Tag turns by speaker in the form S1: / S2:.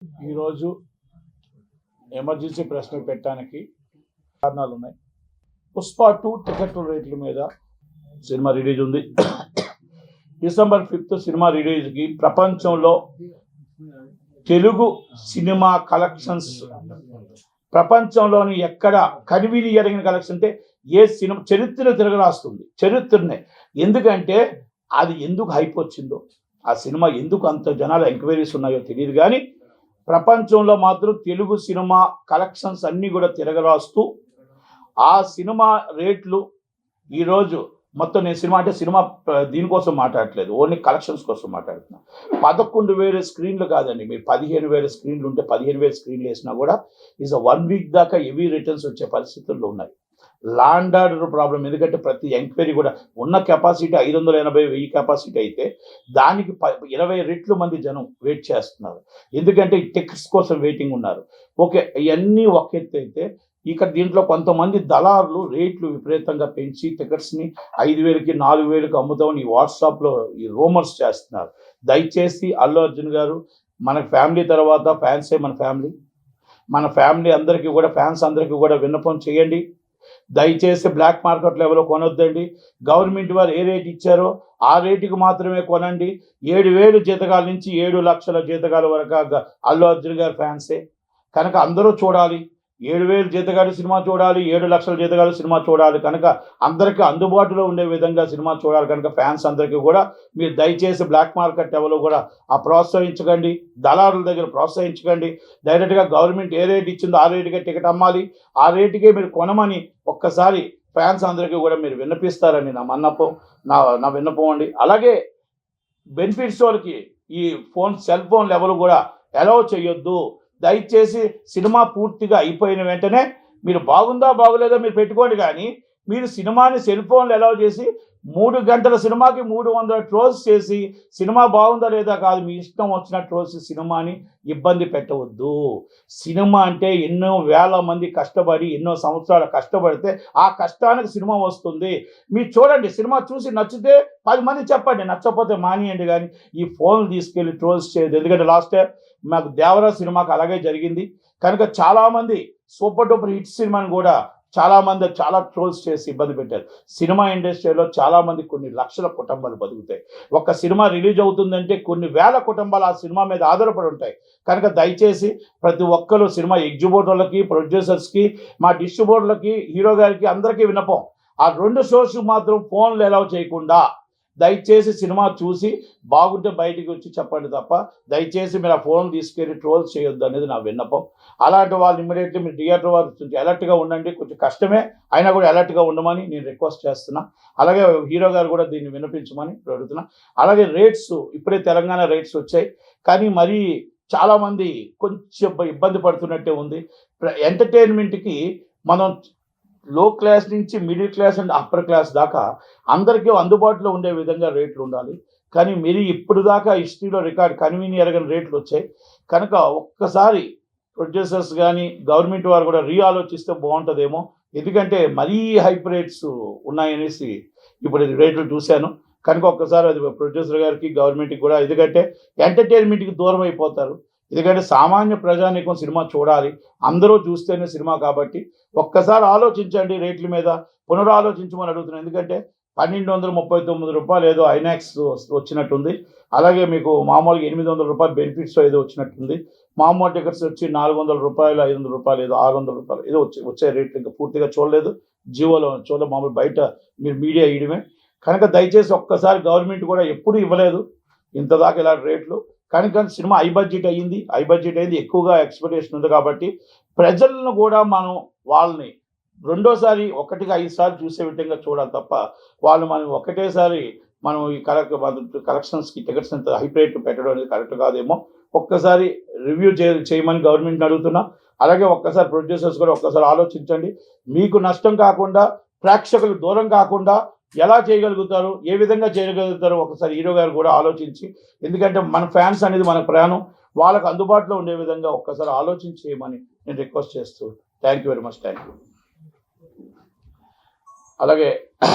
S1: ఈరోజు ఎమర్జెన్సీ ప్రశ్న పెట్టడానికి కారణాలు ఉన్నాయి. పుష్ప 2 టికెట్ల రేట్ల మీద సినిమా రిలీజ్ ఉంది. డిసెంబర్ 5 సినిమా రిలీజ్కి ప్రపంచంలో తెలుగు సినిమా కలెక్షన్స్ ప్రపంచంలోని ఎక్కడ కనివిని ఎరగిన కలెక్షన్ అంటే ఏ సినిమా చరిత్ర తిరగరాస్తుంది. చరిత్రనే. ఎందుకంటే అది ఎందుకు హైప్ వచ్చిందో, ఆ సినిమా ఎందుకు అంత జనాల ఎంక్వైరీస్ ఉన్నాయో తెలియదు, కానీ ప్రపంచంలో మాత్రం తెలుగు సినిమా కలెక్షన్స్ అన్నీ కూడా తిరగరాస్తూ ఆ సినిమా రేట్లు ఈరోజు మొత్తం నేను సినిమా అంటే సినిమా దీనికోసం మాట్లాడట్లేదు, ఓన్లీ కలెక్షన్స్ కోసం మాట్లాడుతున్నాను. 11,000 స్క్రీన్లు కాదండి, మీరు 15,000 స్క్రీన్లు ఉంటే 15,000 స్క్రీన్లు వేసినా కూడా ఈజ్ 1 వీక్ దాకా హెవీ రిటర్న్స్ వచ్చే పరిస్థితుల్లో ఉన్నాయి. Law and order problem. ఎందుకంటే ప్రతి ఎంక్వైరీ కూడా ఉన్న కెపాసిటీ 580,000 కెపాసిటీ అయితే దానికి 20 రెట్లు మంది జనం వెయిట్ చేస్తున్నారు. ఎందుకంటే టికెట్స్ కోసం వెయిటింగ్ ఉన్నారు. ఓకే, ఇవన్నీ ఒక ఎత్తు అయితే ఇక్కడ దీంట్లో కొంతమంది దళారులు రేట్లు విపరీతంగా పెంచి టికెట్స్ని 5,000కి 4,000కి అమ్ముతామని ఈ వాట్సాప్లో ఈ రూమర్స్ చేస్తున్నారు. దయచేసి అల్లు అర్జున్ గారు, మన ఫ్యామిలీ తర్వాత ఫ్యాన్సే మన ఫ్యామిలీ అందరికీ కూడా, ఫ్యాన్స్ అందరికీ కూడా విన్నపం చేయండి. దయచేసి బ్లాక్ మార్కెట్ లెవెల్లో కొనొద్దండి. గవర్నమెంట్ వారు ఏ రేట్ ఇచ్చారో ఆ రేటుకి మాత్రమే కొనండి. 7,000 జీతగాల నుంచి 7 లక్షల జీతగాల వరకు అల్లు అర్జున్ గారి ఫ్యాన్సే కనుక అందరూ చూడాలి. 7,000 జీతగాడి సినిమా చూడాలి, 7 లక్షల జీతగాడి సినిమా చూడాలి కనుక అందరికీ అందుబాటులో ఉండే విధంగా సినిమా చూడాలి కనుక ఫ్యాన్స్ అందరికీ కూడా మీరు దయచేసి బ్లాక్ మార్కెట్ లెవెల్లో కూడా ప్రోత్సహించకండి. దళారుల దగ్గర ప్రోత్సహించకండి. డైరెక్ట్గా గవర్నమెంట్ ఏ రేట్ ఇచ్చిందో ఆ రేటుకే టికెట్ అమ్మాలి, ఆ రేటుకే మీరు కొనమని ఒక్కసారి ఫ్యాన్స్ అందరికీ కూడా మీరు విన్నపిస్తారని నా విన్నపం అండి. అలాగే బెనిఫిట్స్ వాళ్ళకి ఈ సెల్ ఫోన్ లెవెల్ కూడా అలౌ చేయొద్దు. దయచేసి సినిమా పూర్తిగా అయిపోయిన వెంటనే మీరు బాగుందా బాగోలేదా మీరు పెట్టుకోండి, కానీ మీరు సినిమాని సెల్ ఫోన్లు అలౌ చేసి 3 గంటల సినిమాకి 300 ట్రోల్స్ చేసి సినిమా బాగుందా లేదా కాదు మీ ఇష్టం వచ్చిన ట్రోల్స్ సినిమాని ఇబ్బంది పెట్టవద్దు. సినిమా అంటే ఎన్నో వేల మంది కష్టపడి ఎన్నో సంవత్సరాలు కష్టపడితే ఆ కష్టానికి సినిమా వస్తుంది. మీరు చూడండి, సినిమా చూసి నచ్చితే 10 మంది చెప్పండి, నచ్చకపోతే మానేయండి, కానీ ఈ ఫోన్లు తీసుకెళ్ళి ట్రోల్స్ చేయదు. ఎందుకంటే లాస్ట్ టైం మాకు దేవరా సినిమాకి అలాగే జరిగింది కనుక చాలామంది సూపర్ డూపర్ హిట్ సినిమాని కూడా చాలామంది చాలా ట్రోల్స్ చేసి ఇబ్బంది పెట్టారు. సినిమా ఇండస్ట్రీలో చాలామంది కొన్ని లక్షల కుటుంబాలు బతుకుతాయి. ఒక సినిమా రిలీజ్ అవుతుందంటే కొన్ని వేల కుటుంబాలు ఆ సినిమా మీద ఆధారపడి ఉంటాయి. కనుక దయచేసి ప్రతి ఒక్కరు సినిమా ఎగ్జిబ్యూటర్లకి, ప్రొడ్యూసర్స్కి, మా డిస్ట్రిబ్యూటర్లకి, హీరో గారికి అందరికీ విన్నపం, ఆ 2 షోస్ మాత్రం ఫోన్లు అలౌ చేయకుండా దయచేసి సినిమా చూసి బాగుంటే బయటికి వచ్చి చెప్పండి తప్ప దయచేసి మీరు ఆ ఫోన్ తీసుకెళ్ళి ట్రోల్స్ చేయొద్దు అనేది నా విన్నపం. అలాంటి వాళ్ళు ఇమ్మీడియట్లీ మీరు థియేటర్ వారు కొంచెం అలర్ట్గా ఉండండి. కొంచెం కష్టమే అయినా కూడా అలర్ట్గా ఉండమని నేను రిక్వెస్ట్ చేస్తున్నా. అలాగే హీరో గారు కూడా దీన్ని వినిపించమని అడుగుతున్నా. అలాగే రేట్స్ ఇప్పుడే తెలంగాణ రేట్స్ వచ్చాయి, కానీ మరీ చాలామంది కొంచెం ఇబ్బంది పడుతున్నట్టే ఉంది. ఎంటర్టైన్మెంట్కి మనం లో క్లాస్ నుంచి middle class and upper class దాకా అందరికీ అందుబాటులో ఉండే విధంగా రేట్లు ఉండాలి. కానీ మీరు ఇప్పుడు దాకా హిస్టరీలో రికార్డ్ కన్వీని ఎరగని రేట్లు వచ్చాయి కనుక ఒక్కసారి ప్రొడ్యూసర్స్ కానీ గవర్నమెంట్ వారు కూడా ఆలోచిస్తే బాగుంటుందేమో. ఎందుకంటే మరీ హైప్ రేట్స్ ఉన్నాయనేసి ఇప్పుడు రేట్లు చూశాను కనుక ఒక్కసారి అది ప్రొడ్యూసర్ గారికి గవర్నమెంట్కి కూడా, ఎందుకంటే ఎంటర్టైన్మెంట్కి దూరం అయిపోతారు. ఎందుకంటే సామాన్య ప్రజానీకం సినిమా చూడాలి, అందరూ చూస్తేనే సినిమా కాబట్టి ఒక్కసారి ఆలోచించండి రేట్ల మీద, పునరాలోచించమని అడుగుతున్నాను. ఎందుకంటే 1,239 రూపాయలు ఏదో ఐనాక్స్ వచ్చినట్టుంది. అలాగే మీకు మామూలుగా 800 రూపాయలు బెనిఫిట్స్ ఏదో వచ్చినట్టుంది. మామూలు టికెట్స్ వచ్చి 400 రూపాయలు, 500 రూపాయలు ఏదో 600 రూపాయలు ఏదో వచ్చే రేట్లు ఇంకా పూర్తిగా చూడలేదు. జియోలో మామూలు బయట మీరు మీడియా ఇయడమే కనుక దయచేసి ఒక్కసారి గవర్నమెంట్ కూడా ఎప్పుడూ ఇవ్వలేదు ఇంతదాకా ఇలాంటి రేట్లు. కానీ సినిమా హై బడ్జెట్ అయ్యింది, ఎక్కువగా ఎక్స్పెక్టేషన్ ఉంది కాబట్టి ప్రజలను కూడా మనం వాళ్ళని రెండోసారి 1కి 5 సార్లు చూసే విధంగా చూడాలి తప్ప మనం ఒకటేసారి మనం ఈ కలెక్షన్స్కి టికెట్స్ అంత హై రేట్ పెట్టడం అనేది కరెక్ట్ కాదేమో. ఒక్కసారి రివ్యూ చేయమని గవర్నమెంట్ని అడుగుతున్నా. అలాగే ఒక్కసారి ప్రొడ్యూసర్స్ కూడా ఒక్కసారి ఆలోచించండి. మీకు నష్టం కాకుండా, ప్రేక్షకులు దూరం కాకుండా ఎలా చేయగలుగుతారు, ఏ విధంగా చేయగలుగుతారు ఒకసారి హీరో గారు కూడా ఆలోచించి, ఎందుకంటే మన ఫ్యాన్స్ అనేది మన ప్రాణం, వాళ్ళకు అందుబాటులో ఉండే విధంగా ఒక్కసారి ఆలోచించి చేయమని నేను రిక్వెస్ట్ చేస్తూ thank you very much. Thank you. అలాగే